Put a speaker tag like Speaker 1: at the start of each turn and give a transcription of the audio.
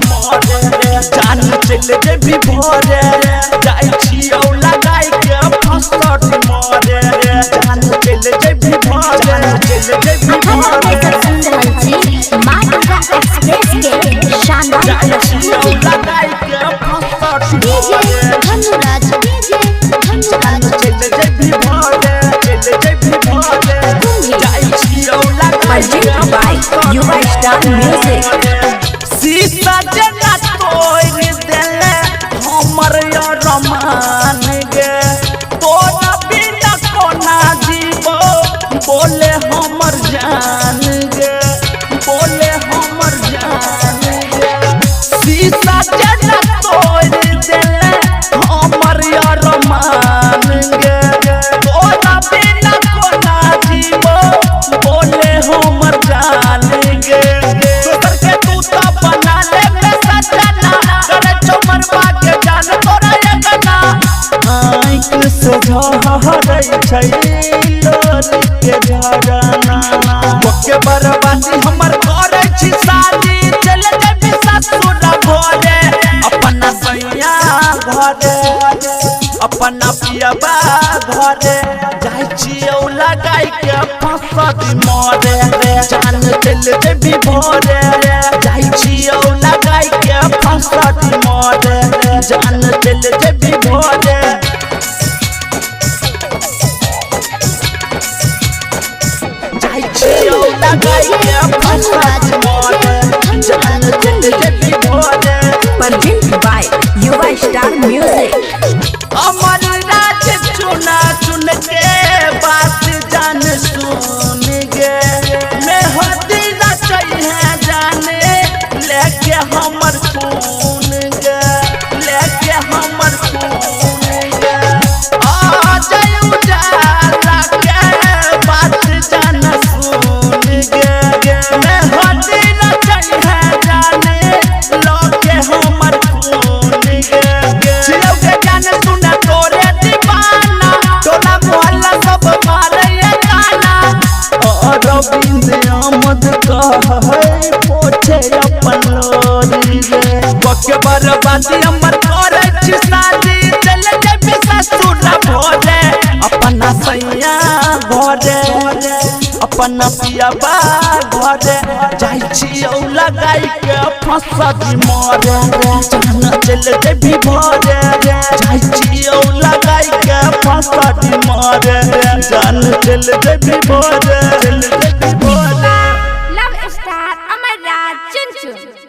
Speaker 1: जान चल जे भी भोरे जाई छियो लगाई के फसट मोरे जान चल जे भी भोरे चल जे भी भोरे
Speaker 2: मां दुर्गा एक्सप्रेस के शानदार
Speaker 1: जाई छियो लगाई के फसट
Speaker 2: डीजे धनुराज
Speaker 1: जान चल जे भी भोरे चल जे भी भोरे जाई छियो लगाई के
Speaker 3: by Yuva Star Music
Speaker 1: Sita जना तोड़ देले हमर रमान गे तोरा बिना कोना जीवो बोले हमर जान गे बोले हमर जान गे सीता जना तोड़ देले हमर रमान गे तोरा बिना कोना जीवो बोले हमर जान गे के बर्बादी हमर करे छी शादी चल जेबी ससुर घरे अपना सैया घरे अपना पियबा घरे जाई छियो लगाई के फसद मरे जान चल जेबी भोरे जाई छियो लगाई के फसद मरे जान चल जेबी भोरे
Speaker 3: Presented by Yuva Star Music
Speaker 1: अमर राज चुना चुन के बात जान सुन गे मैं होती ना चाहिए जाने लेके हमर खून गे लेके हमर खून गे आ जाय उजाला के बात जान सुन गे मैं होती ना चाहिए जाने लेके हमर खून गे छिलौ के जान सुना तोरे दीवाना टोला मोहल्ला सब मारे गाना रविंद्र आमद कहै पोछे अपन लोरी रे बके बर्बादी हमर करे छी शादी चल जेबी ससुर भोरे अपना सैया घरे अपना पियबा घरे जाई छियो लगाई के फसद मरे जान चल जेबी भोरे जाई छियो लगाई के फसद मरे जान चल जेबी भोरे।